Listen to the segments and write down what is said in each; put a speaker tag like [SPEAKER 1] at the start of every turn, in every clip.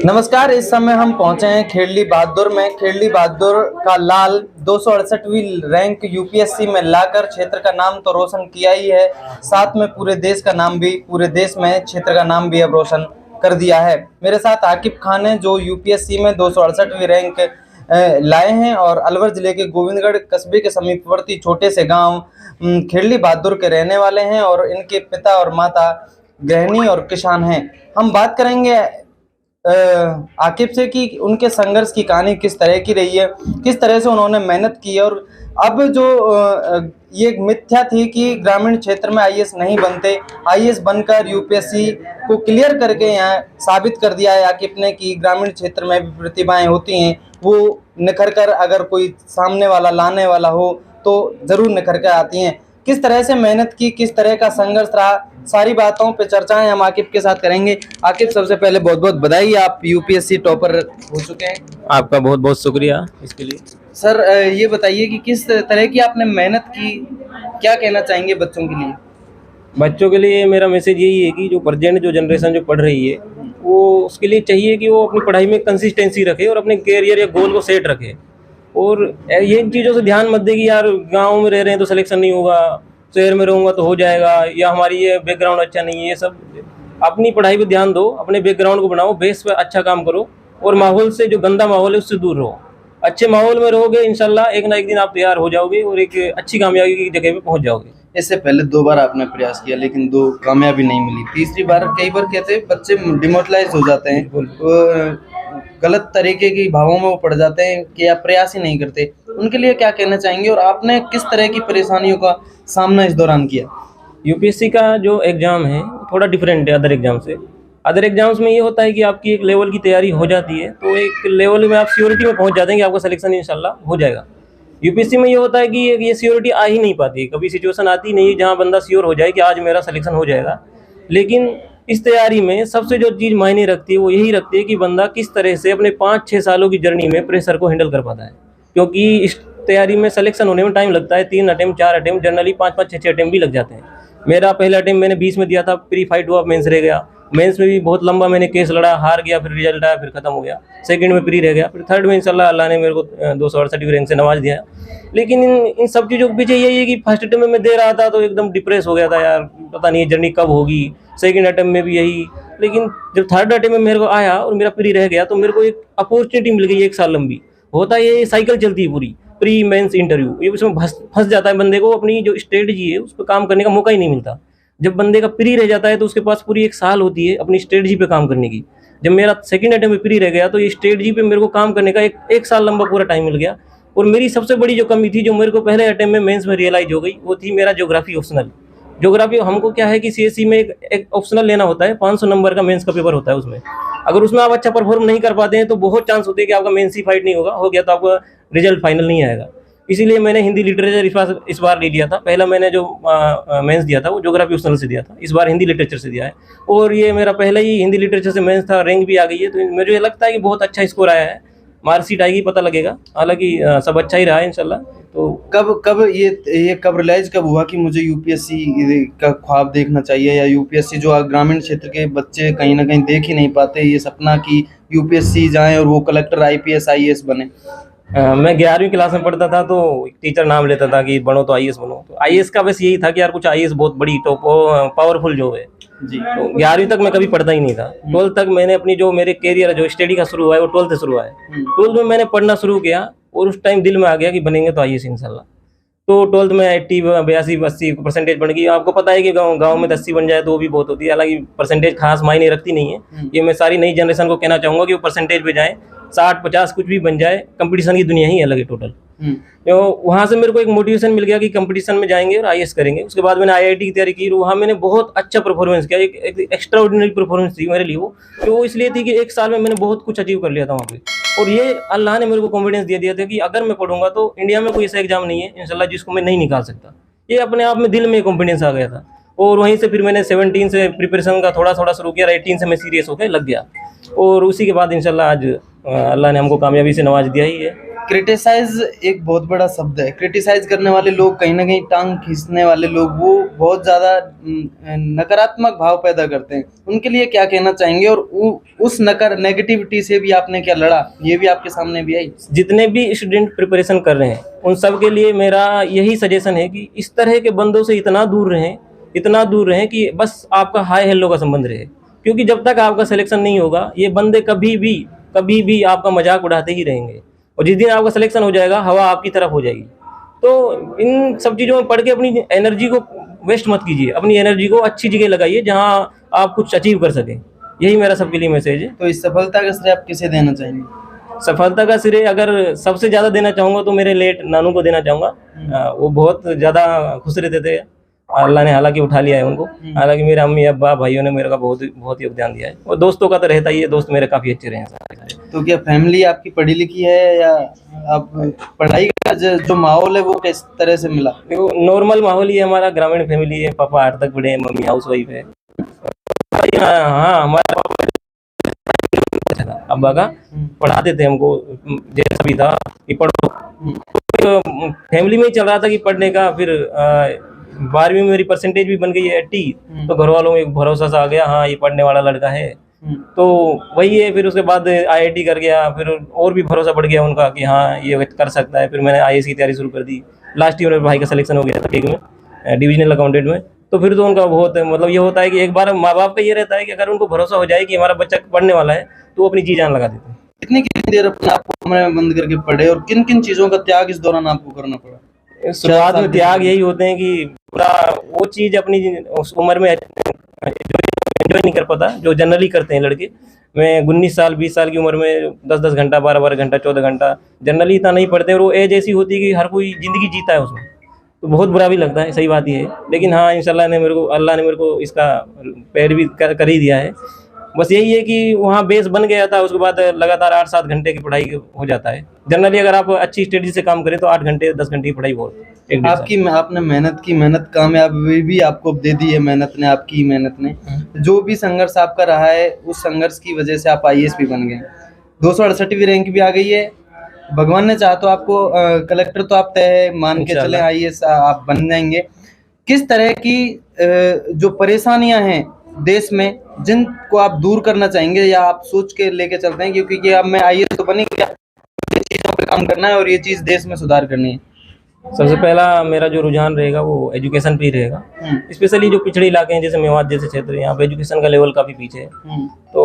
[SPEAKER 1] नमस्कार। इस समय हम पहुंचे हैं खेड़ली बहादुर में। खेड़ली बहादुर का लाल 268वीं रैंक यूपीएससी में लाकर क्षेत्र का नाम तो रोशन किया ही है, साथ में पूरे देश में क्षेत्र का नाम भी अब रोशन कर दिया है। मेरे साथ आकिब खान है जो यूपीएससी में 268वीं रैंक लाए हैं और अलवर जिले के गोविंदगढ़ कस्बे के समीपवर्ती छोटे से गांव खेड़ली बहादुर के रहने वाले हैं और इनके पिता और माता गृहिणी और किसान हैं। हम बात करेंगे आकिब से कि उनके संघर्ष की कहानी किस तरह की रही है, किस तरह से उन्होंने मेहनत की है। और अब जो ये मिथ्या थी कि ग्रामीण क्षेत्र में आईएएस नहीं बनते, आईएएस बनकर यूपीएससी को क्लियर करके यहाँ साबित कर दिया है आकिब ने कि ग्रामीण क्षेत्र में भी प्रतिभाएं होती हैं, वो निखर कर अगर कोई सामने वाला लाने वाला हो तो ज़रूर निखर कर आती हैं। किस तरह से मेहनत की, किस तरह का संघर्ष रहा, सारी बातों पे चर्चाएं हम आकिब के साथ करेंगे। आकिब, सबसे पहले बहुत बहुत बधाई, आप यूपीएससी टॉपर हो चुके हैं।
[SPEAKER 2] आपका बहुत बहुत शुक्रिया इसके लिए।
[SPEAKER 1] सर, ये बताइए कि किस तरह की आपने मेहनत की, क्या कहना चाहेंगे बच्चों के लिए?
[SPEAKER 2] बच्चों के लिए मेरा मैसेज यही है कि जो प्रेजेंट जो जनरेशन जो पढ़ रही है वो उसके लिए चाहिए कि वो अपनी पढ़ाई में कंसिस्टेंसी रखे और अपने कैरियर या गोल को सेट रखे। और ये इन चीज़ों से ध्यान मत दे कि यार गांव में रह रहे हैं तो सिलेक्शन नहीं होगा, शहर में रहूँगा तो हो जाएगा, या हमारी ये बैकग्राउंड अच्छा नहीं है। ये सब अपनी पढ़ाई पे ध्यान दो, अपने बैकग्राउंड को बनाओ, बेस पे अच्छा काम करो और माहौल से, जो गंदा माहौल है उससे दूर रहो। अच्छे माहौल में रहोगे इंशाल्लाह एक ना एक दिन आप तैयार हो जाओगे और एक अच्छी कामयाबी की जगह पे पहुंच जाओगे।
[SPEAKER 1] इससे पहले 2 बार आपने प्रयास किया लेकिन 2 कामयाबी नहीं मिली। तीसरी बार कई बार कहते हैं बच्चे डिमोटिलाइज हो जाते हैं, गलत तरीके की भावों में वो पड़ जाते हैं कि आप प्रयास ही नहीं करते। उनके लिए क्या कहना चाहेंगे और आपने किस तरह की परेशानियों का सामना इस दौरान किया?
[SPEAKER 2] यूपीएससी का जो एग्ज़ाम है थोड़ा डिफरेंट है अदर एग्जाम से। अदर एग्जाम्स में ये होता है कि आपकी एक लेवल की तैयारी हो जाती है तो एक लेवल में आप सियोरिटी में पहुंच जाते हैं कि आपका सिलेक्शन इंशाल्लाह हो जाएगा। यूपीएससी में ये होता है कि ये सियोरिटी आ ही नहीं पाती, कभी सिचुएशन आती नहीं है जहाँ बंदा श्योर हो जाए कि आज मेरा सिलेक्शन हो जाएगा। लेकिन इस तैयारी में सबसे जो चीज़ मायने रखती है वो यही रखती है कि बंदा किस तरह से अपने 5-6 सालों की जर्नी में प्रेशर को हैंडल कर पाता है। क्योंकि इस तैयारी में सिलेक्शन होने में टाइम लगता है, 3 अटेम्प्ट 4 अटेम्प्ट, जनरली 5-5 6-6 अटेम्प्ट भी लग जाते हैं। मेरा पहला अटेम्प्ट मैंने 20 में दिया था, प्री फाइट हुआ, मेंस रह गया। मेंस में भी बहुत लंबा मैंने केस लड़ा, हार गया, फिर रिजल्ट आया, फिर खत्म हो गया। सेकंड में प्री रह गया, फिर थर्ड में इंशाल्लाह अल्लाह ने मेरे को 268वीं रैंक से नवाज दिया। लेकिन इन सब चीज़ों के पीछे यही है कि फर्स्ट अटेम्प्ट में दे रहा था तो एकदम डिप्रेस हो गया था, यार पता नहीं जर्नी कब होगी। सेकंड अटेम्प्ट में भी यही, लेकिन जब थर्ड अटेम्प्ट में मेरे को आया और मेरा प्री रह गया तो मेरे को एक अपॉर्चुनिटी मिल गई 1 साल लंबी। होता है ये साइकिल चलती है पूरी, प्री मेंस इंटरव्यू, ये उसमें फंस जाता है बंदे को, अपनी जो स्ट्रेटजी है उस पर काम करने का मौका ही नहीं मिलता। जब बंदे का प्री रह जाता है तो उसके पास पूरी 1 साल होती है अपनी स्ट्रेटजी पे काम करने की। जब मेरा सेकंड अटेम्प्ट में प्री रह गया तो ये स्ट्रेटजी पे मेरे को काम करने का एक साल लंबा पूरा टाइम मिल गया। और मेरी सबसे बड़ी जो कमी थी, जो मेरे को पहले अटेम्प्ट में मेंस में रियलाइज हो गई, वो थी मेरा ज्योग्राफी ऑप्शनल। ज्योग्राफी हमको क्या है कि सीएससी में एक ऑप्शनल लेना होता है, 500 नंबर का मेंस का पेपर होता है। उसमें अगर उसमें आप अच्छा परफॉर्म नहीं कर पाते हैं तो बहुत चांस होते हैं कि आपका मेंस ही फाइट नहीं होगा, हो गया तो आपका रिजल्ट फाइनल नहीं आएगा। इसीलिए मैंने हिंदी लिटरेचर इस बार ले लिया था। पहला मैंने जो मेंस दिया था वो ज्योग्राफी ऑप्शनल से दिया था, इस बार हिंदी लिटरेचर से दिया है। और ये मेरा पहले ही हिंदी लिटरेचर से मेंस था, रैंक भी आ गई है, तो मुझे लगता है कि बहुत अच्छा स्कोर आया है। मार्कशीट आएगी पता लगेगा, हालांकि सब अच्छा ही रहा है इंशाल्लाह। तो
[SPEAKER 1] कब रियलाइज कब हुआ कि मुझे यूपीएससी का ख्वाब देखना चाहिए, या यूपीएससी जो ग्रामीण क्षेत्र के बच्चे कहीं ना कहीं देख ही नहीं पाते ये सपना कि यूपीएससी जाएं और वो कलेक्टर, आईपीएस, आईएएस बने?
[SPEAKER 2] मैं 11वीं क्लास में पढ़ता था तो टीचर नाम लेता था कि बनो तो आईएएस बनो। तो आईएएस का बस यही था कि यार कुछ आईएएस बहुत बड़ी टॉप पावरफुल जॉब है
[SPEAKER 1] जी।
[SPEAKER 2] तो 11वीं तक मैं कभी पढ़ता ही नहीं था। 12th तक मैंने अपनी जो मेरे कैरियर जो स्टडी का शुरू हुआ है वो 12th से शुरू हुआ है। 12th में मैंने पढ़ना शुरू किया और उस टाइम दिल में आ गया कि बनेंगे तो आईएएस इंशाल्लाह। तो 12th में 82-82 परसेंटेज बन गई। आपको पता है कि गाँव में 80 बन जाए तो वो भी बहुत होती है, हालांकि परसेंटेज खास मायने रखती नहीं है। ये मैं सारी नई जनरेशन को कहना चाहूँगा कि वो परसेंटेज पे जाए, 60-50 कुछ भी बन जाए, कंपटीशन की दुनिया ही अलग है टोटल। तो वहाँ से मेरे को एक मोटिवेशन मिल गया कि कंपटीशन में जाएंगे और आईएएस करेंगे। उसके बाद मैंने आईआईटी की तैयारी की, वहाँ मैंने बहुत अच्छा परफॉर्मेंस किया। एक एक्स्ट्रा ऑर्डिनरी परफॉर्मेंस थी मेरे लिए वो, तो वो इसलिए थी कि 1 साल में मैंने बहुत कुछ अचीव कर लिया था वहाँ पे। और ये अल्लाह ने मेरे को कॉन्फिडेंस दिया था कि अगर मैं पढ़ूंगा तो इंडिया में कोई ऐसा एग्जाम नहीं है इंशाल्लाह जिसको मैं नहीं निकाल सकता। ये अपने आप में दिल में कॉन्फिडेंस आ गया था। और वहीं से फिर मैंने 17 से प्रिपरेशन का थोड़ा थोड़ा शुरू किया, 18 से मैं सीरियस होकर लग गया। और उसी के बाद इंशाल्लाह आज अल्लाह ने हमको कामयाबी से नवाज दिया ही है।
[SPEAKER 1] क्रिटिसाइज एक बहुत बड़ा शब्द है। क्रिटिसाइज करने वाले लोग, कहीं ना कहीं टांग खींचने वाले लोग, वो बहुत ज्यादा नकारात्मक भाव पैदा करते हैं। उनके लिए क्या कहना चाहेंगे? और उस नेगेटिविटी से भी आपने क्या लड़ा, ये भी आपके सामने भी आई?
[SPEAKER 2] जितने भी स्टूडेंट प्रिपरेशन कर रहे हैं उन सब के लिए मेरा यही सजेशन है कि इस तरह के बंदों से इतना दूर रहें कि बस आपका हाय हेलो का संबंध रहे। क्योंकि जब तक आपका सिलेक्शन नहीं होगा ये बंदे कभी भी आपका मजाक उड़ाते ही रहेंगे, और जिस दिन आपका सिलेक्शन हो जाएगा हवा आपकी तरफ हो जाएगी। तो इन सब चीज़ों में पढ़ के अपनी एनर्जी को वेस्ट मत कीजिए, अपनी एनर्जी को अच्छी जगह लगाइए जहाँ आप कुछ अचीव कर सकें। यही मेरा सबके लिए मैसेज है।
[SPEAKER 1] तो इस सफलता का श्रेय आप किसे देना चाहेंगे?
[SPEAKER 2] सफलता का श्रेय अगर सबसे ज़्यादा देना चाहूँगा तो मेरे लेट नानू को देना चाहूँगा। वो बहुत ज़्यादा खुश रहते थे, अल्लाह ने हालांकि उठा लिया है उनको। हालांकि मेरे अम्मी अब्बा भाइयों ने मेरे का बहुत योगदान दिया है, और दोस्तों का तो रहता ही है, दोस्त मेरे काफ़ी अच्छे रहे हैं।
[SPEAKER 1] तो क्या फैमिली आपकी पढ़ी लिखी है, या आप पढ़ाई का जो माहौल है वो किस तरह से मिला?
[SPEAKER 2] देखो नॉर्मल माहौल ही है हमारा, ग्रामीण फैमिली है। पापा 8 तक पढ़े हैं, मम्मी हाउस वाइफ है। हाँ, हमारे पापा अब्बा का पढ़ाते थे हमको, जैसा भी था कि पढ़ो। फैमिली में ही चल रहा था कि पढ़ने का। फिर 12वीं में मेरी परसेंटेज भी बन गई है 80, तो घर वालों में एक भरोसा सा आ गया, हाँ ये पढ़ने वाला लड़का है। तो वही है। फिर उसके बाद IIT कर गया, फिर और भी भरोसा बढ़ गया उनका कि हाँ ये कर सकता है। फिर मैंने IAS की तैयारी शुरू कर दी। लास्ट ईयर में भाई का सिलेक्शन हो गया था केक में, डिविजनल अकाउंटेंट में। तो फिर तो उनका बहुत मतलब ये होता है कि एक बार माँ बाप का ये रहता है कि अगर उनको भरोसा हो जाए कि हमारा बच्चा पढ़ने वाला है तो वो अपनी जी जान लगा देते हैं।
[SPEAKER 1] कितनी देर अपने आप को कमरे में बंद करके पढ़े, और किन किन चीजों का त्याग इस दौरान आपको करना पड़ा?
[SPEAKER 2] शुरुआत में त्याग यही होते हैं कि पूरा वो चीज़ अपनी उस उम्र में जो एंजॉय नहीं कर पाता, जो जनरली करते हैं लड़के। मैं 19 साल 20 साल की उम्र में 10-10 घंटा 12-12 घंटा 14 घंटा जनरली इतना नहीं पढ़ते, और वो एज ऐसी होती है कि हर कोई ज़िंदगी जीता है उसमें, तो बहुत बुरा भी लगता है। सही बात ये है, लेकिन हाँ इंशाल्लाह अल्लाह ने मेरे को इसका पैर भी कर ही दिया है। बस यही है कि वहाँ बेस बन गया था, उसके बाद लगातार 8-7 घंटे की पढ़ाई हो जाता है। जनरली अगर आप अच्छी स्ट्रेटजी से काम करें तो 8 घंटे 10 घंटे की पढ़ाई बहुत
[SPEAKER 1] आपने मेहनत कामयाबी भी आपको दे दी है। मेहनत ने जो भी संघर्ष आपका रहा है, उस संघर्ष की वजह से आप IAS भी बन गए। 268वीं रैंक भी आ गई है। भगवान ने चाहा तो आपको कलेक्टर तो आप तय मान के चले, IAS आप बन जाएंगे। किस तरह की जो परेशानियां हैं देश में, जिनको आप दूर करना चाहेंगे, या आप सोच के लेके चलते हैं क्योंकि अब मैं IAS तो बनी गया, ये चीजों पे काम करना है और ये चीज देश में सुधार करनी है?
[SPEAKER 2] सबसे पहला मेरा जो रुझान रहेगा वो एजुकेशन पे ही रहेगा। स्पेशली जो पिछड़े इलाके हैं जैसे मेवात जैसे क्षेत्र, यहाँ पे एजुकेशन का लेवल काफ़ी पीछे है। तो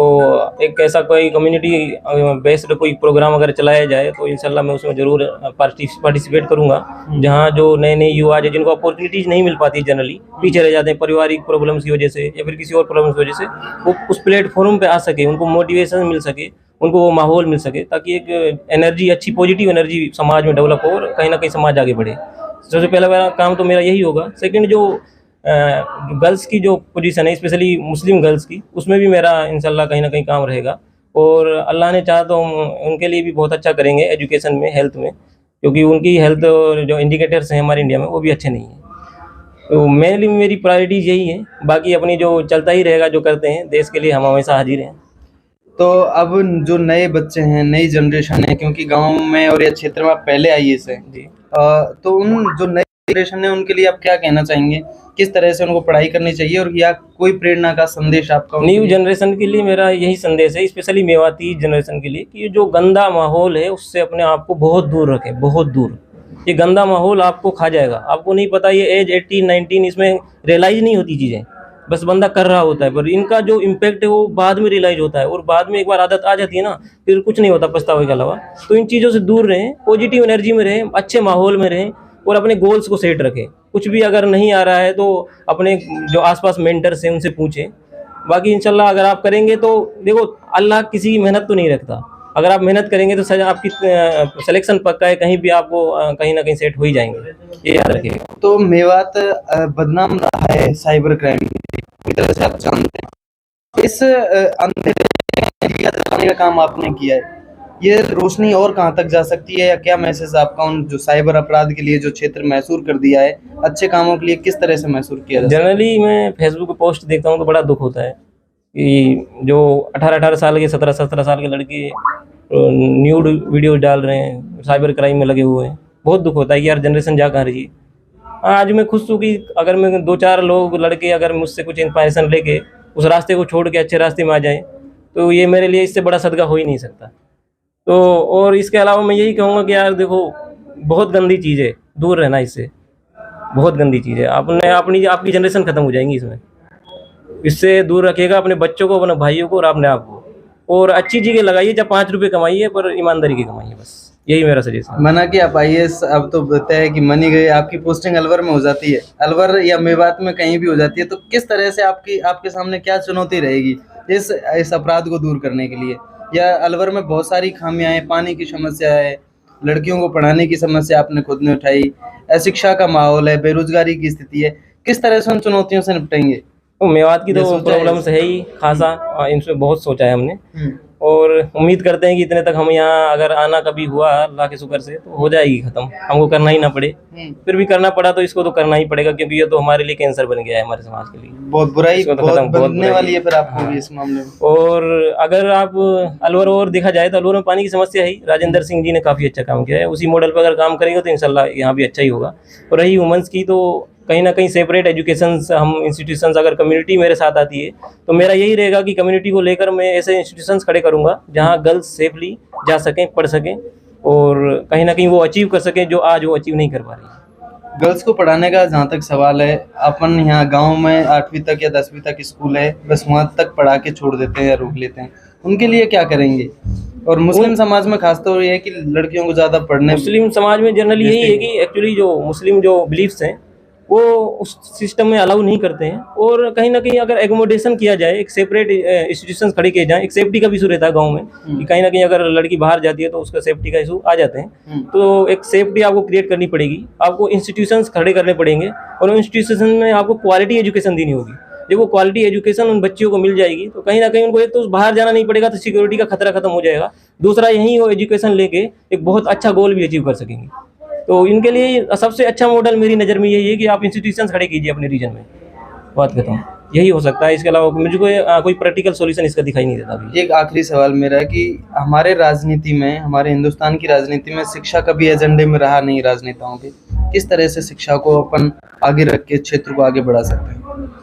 [SPEAKER 2] एक ऐसा कोई कम्युनिटी बेस्ड कोई प्रोग्राम अगर चलाया जाए तो इंशाल्लाह मैं उसमें ज़रूर पार्टिसिपेट करूँगा। जहाँ जो नए नए युवा है जिनको अपॉर्चुनिटीज़ नहीं मिल पाती, जनरली पीछे रह जाते हैं पारिवारिक प्रॉब्लम्स की वजह से या फिर किसी और प्रॉब्लम्स की वजह से, वो उस प्लेटफॉर्म पे आ सके, उनको मोटिवेशन मिल सके, उनको वो माहौल मिल सके, ताकि एक एनर्जी, अच्छी पॉजिटिव एनर्जी समाज में डेवलप हो और कहीं ना कहीं समाज आगे बढ़े। सबसे पहला मेरा काम तो मेरा यही होगा। सेकंड, जो गर्ल्स की जो पोजीशन है, स्पेशली मुस्लिम गर्ल्स की, उसमें भी मेरा इंशाल्लाह कहीं ना कहीं काम रहेगा। और अल्लाह ने चाहा तो उनके लिए भी बहुत अच्छा करेंगे एजुकेशन में, हेल्थ में, क्योंकि उनकी हेल्थ जो इंडिकेटर्स हैं हमारे इंडिया में वो भी अच्छे नहीं हैं। तो मेरी प्रायोरिटीज़ यही है। बाकी अपनी जो चलता ही रहेगा, जो करते हैं देश के लिए हम हमेशा हाजिर हैं।
[SPEAKER 1] तो अब जो नए बच्चे हैं, नई जनरेशन है, क्योंकि गांव में और ये क्षेत्र में आप पहले IAS हैं जी, तो उन जो नई जनरेशन है उनके लिए आप क्या कहना चाहेंगे? किस तरह से उनको पढ़ाई करनी चाहिए, और या कोई प्रेरणा का संदेश आपका?
[SPEAKER 2] न्यू जनरेशन के लिए मेरा यही संदेश है, स्पेशली मेवाती जनरेशन के लिए, कि जो गंदा माहौल है उससे अपने आप को बहुत दूर रखें, बहुत दूर। ये गंदा माहौल आपको खा जाएगा, आपको नहीं पता। ये एज 18-19 इसमें रियलाइज नहीं होती चीज़ें, बस बंदा कर रहा होता है, पर इनका जो इम्पैक्ट है वो बाद में रियलाइज होता है, और बाद में एक बार आदत आ जाती है ना, फिर कुछ नहीं होता पछतावे के अलावा। तो इन चीज़ों से दूर रहें, पॉजिटिव एनर्जी में रहें, अच्छे माहौल में रहें, और अपने गोल्स को सेट रखें। कुछ भी अगर नहीं आ रहा है तो अपने जो आसपास मेंटर्स हैं उनसे पूछें। बाकी इंशाल्लाह अगर आप करेंगे तो देखो, अल्लाह किसी की मेहनत तो नहीं रखता। अगर आप मेहनत करेंगे तो सजा आपकी सिलेक्शन पक्का है, कहीं भी आपको कहीं ना कहीं सेट हो ही जाएंगे, ये याद रखिएगा।
[SPEAKER 1] तो मेवात बदनाम रहा है साइबर क्राइम की तरह से, आप जानते हैं। इस अंधेरे में दिया जलाने का काम आपने किया है, ये रोशनी और कहाँ तक जा सकती है, या क्या मैसेज आपका उन जो साइबर अपराध के लिए जो क्षेत्र मैसूर कर दिया है, अच्छे कामों के लिए किस तरह से मैसूर किया जाए?
[SPEAKER 2] जनरली मैं फेसबुक पे पोस्ट देखता हूँ तो बड़ा दुख होता है कि जो 18-18 साल के 17-17 साल के लड़के न्यूड वीडियो डाल रहे हैं, साइबर क्राइम में लगे हुए हैं। बहुत दुख होता है कि यार जनरेशन जा कहाँ रही है। आज मैं खुश हूँ कि अगर मैं 2-4 लोग लड़के अगर मुझसे कुछ इंस्पायरेशन लेके उस रास्ते को छोड़ के अच्छे रास्ते में आ जाएं, तो ये मेरे लिए इससे बड़ा सदका हो ही नहीं सकता। तो और इसके अलावा मैं यही कहूँगा कि यार देखो, बहुत गंदी चीज़ है, दूर रहना इससे, बहुत गंदी चीज़ है। आपकी जनरेशन ख़त्म हो जाएंगी इसमें। इससे दूर रखिएगा अपने बच्चों को, अपने भाइयों को और अपने आप को। और अच्छी चीज़ें लगाइए, जब 5 रुपये कमाइए पर ईमानदारी की कमाइए, बस यही मेरा सजेशन।
[SPEAKER 1] मना कि आप आईएएस अब तो तय है कि मनी गई, आपकी पोस्टिंग अलवर में हो जाती है, अलवर या मेवात में कहीं भी हो जाती है, तो किस तरह से आपके सामने क्या चुनौती रहेगी इस अपराध को दूर करने के लिए? या अलवर में बहुत सारी खामियां हैं, पानी की समस्या है, लड़कियों को पढ़ाने की समस्या आपने खुद ने उठाई, अशिक्षा का माहौल है, बेरोजगारी की स्थिति है, किस तरह से उन चुनौतियों से निपटेंगे?
[SPEAKER 2] तो मेवात की
[SPEAKER 1] ये
[SPEAKER 2] तो
[SPEAKER 1] सोचा है?
[SPEAKER 2] प्रॉब्लम्स है ही खासा, इनमें बहुत सोचा है हमने। और उम्मीद करते हैं कि इतने तक हम यहाँ अगर आना कभी हुआ अल्लाह के शुक्र से तो हो जाएगी ख़त्म, हमको करना ही ना पड़े। फिर भी करना पड़ा तो इसको तो करना ही पड़ेगा, क्योंकि ये तो हमारे लिए कैंसर बन गया है, हमारे समाज के लिए।
[SPEAKER 1] बहुत बुराई
[SPEAKER 2] इसको तो
[SPEAKER 1] बहुत
[SPEAKER 2] खत्म, बहुत
[SPEAKER 1] बनने
[SPEAKER 2] बुराई
[SPEAKER 1] वाली है
[SPEAKER 2] है।
[SPEAKER 1] फिर आपको भी इस मामले में।
[SPEAKER 2] और अगर आप अलवर और देखा जाए तो अलवर में पानी की समस्या है ही। राजेंद्र सिंह जी ने काफ़ी अच्छा काम किया है, उसी मॉडल पर अगर काम करेंगे तो इंशाल्लाह यहाँ भी अच्छा ही होगा। और रही वुमेंस की, तो कहीं ना कहीं सेपरेट एजुकेशंस हम इंस्टीट्यूशंस, अगर कम्युनिटी मेरे साथ आती है तो मेरा यही रहेगा कि कम्युनिटी को लेकर मैं ऐसे इंस्टीट्यूशंस खड़े करूँगा जहाँ गर्ल्स सेफली जा सकें, पढ़ सकें और कहीं ना कहीं वो अचीव कर सकें जो आज वो अचीव नहीं कर पा रही है।
[SPEAKER 1] गर्ल्स को पढ़ाने का जहाँ तक सवाल है, अपन यहाँ गांव में 8वीं तक या 10वीं तक स्कूल है, बस वहाँ तक पढ़ा के छोड़ देते हैं या रोक लेते हैं, उनके लिए क्या करेंगे? और मुस्लिम समाज में खासतौर ये है कि लड़कियों को ज़्यादा पढ़ने,
[SPEAKER 2] मुस्लिम समाज में जनरली यही है कि एक्चुअली जो मुस्लिम जो बिलीफ्स हैं वो उस सिस्टम में अलाउ नहीं करते हैं। और कहीं ना कहीं अगर एकोमोडेशन किया जाए, एक सेपरेट इंस्टीट्यूशंस खड़े किए जाएं, एक सेफ्टी का भी इशू रहता है गांव में कि कहीं ना कहीं अगर लड़की बाहर जाती है तो उसका सेफ्टी का इशू आ जाते हैं। तो एक सेफ्टी आपको क्रिएट करनी पड़ेगी, आपको इंस्टीट्यूशंस खड़े करने पड़ेंगे और उन इंस्टीट्यूशन में आपको क्वालिटी एजुकेशन देनी होगी। जब वो क्वालिटी एजुकेशन उन बच्चियों को मिल जाएगी तो कहीं ना कहीं उनको एक तो बाहर जाना नहीं पड़ेगा, तो सिक्योरिटी का खतरा खत्म हो जाएगा। दूसरा, यहीं वो एजुकेशन लेके एक बहुत अच्छा गोल भी अचीव कर सकेंगे। तो इनके लिए सबसे अच्छा मॉडल मेरी नज़र में यही है कि आप इंस्टीट्यूशंस खड़े कीजिए अपने रीजन में, बात करता हूँ, यही हो सकता है। इसके अलावा मुझे कोई प्रैक्टिकल सॉल्यूशन इसका दिखाई नहीं देता अभी।
[SPEAKER 1] एक आखिरी सवाल मेरा है कि हमारे राजनीति में, हमारे हिंदुस्तान की राजनीति में शिक्षा कभी एजेंडे में रहा नहीं राजनेताओं के, किस तरह से शिक्षा को अपन आगे रख के क्षेत्र को आगे बढ़ा सकते हैं?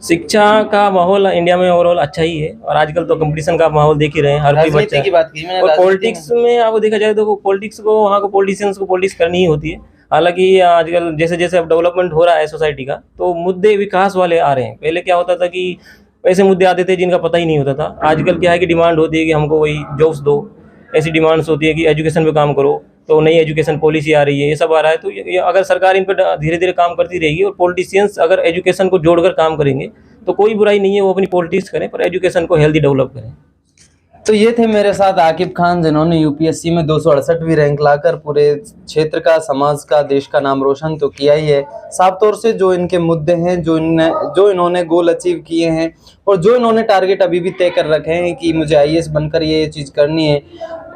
[SPEAKER 2] शिक्षा का माहौल इंडिया में ओवरऑल अच्छा ही है और आजकल तो कंपटीशन का माहौल देख ही रहे हैं, हर कोई बच्चा
[SPEAKER 1] की बात की मैंने,
[SPEAKER 2] और पॉलिटिक्स में आपको देखा जाए तो पॉलिटिक्स को, वहाँ को पॉलिटिशियंस को पॉलिटिक्स करनी ही होती है। हालांकि आजकल जैसे जैसे अब डेवलपमेंट हो रहा है सोसाइटी का, तो मुद्दे विकास वाले आ रहे हैं। पहले क्या होता था कि ऐसे मुद्दे आते थे जिनका पता ही नहीं होता था। आजकल क्या है कि डिमांड होती है कि हमको वही जॉब्स दो, ऐसी डिमांड्स होती है कि एजुकेशन पे काम करो, तो नई एजुकेशन पॉलिसी आ रही है, ये सब आ रहा है। तो ये अगर सरकार इन पर धीरे धीरे काम करती रहेगी और पॉलिटिशियंस अगर एजुकेशन को जोड़कर काम करेंगे तो कोई बुराई नहीं है, वो अपनी पॉलिटिक्स करें पर एजुकेशन को हेल्दी डेवलप करें।
[SPEAKER 1] तो ये थे मेरे साथ आकिब खान, जिन्होंने यूपीएससी में 268वीं रैंक लाकर पूरे क्षेत्र का, समाज का, देश का नाम रोशन तो किया ही है, साफ तौर से जो इनके मुद्दे हैं, जो इन्होंने गोल अचीव किए हैं और जो इन्होंने टारगेट अभी भी तय कर रखे हैं कि मुझे आईएएस बनकर ये चीज़ करनी है,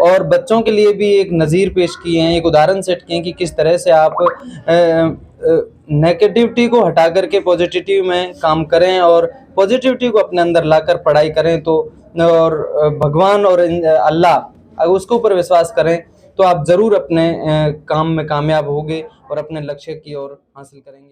[SPEAKER 1] और बच्चों के लिए भी एक नज़ीर पेश किए हैं, एक उदाहरण सेट किए हैं कि किस तरह से आप नेगेटिविटी को हटा करके पॉजिटिविटी में काम करें और पॉजिटिविटी को अपने अंदर लाकर पढ़ाई करें। तो और भगवान और अल्लाह, अगर उसके ऊपर विश्वास करें तो आप ज़रूर अपने काम में कामयाब होंगे और अपने लक्ष्य की ओर हासिल करेंगे।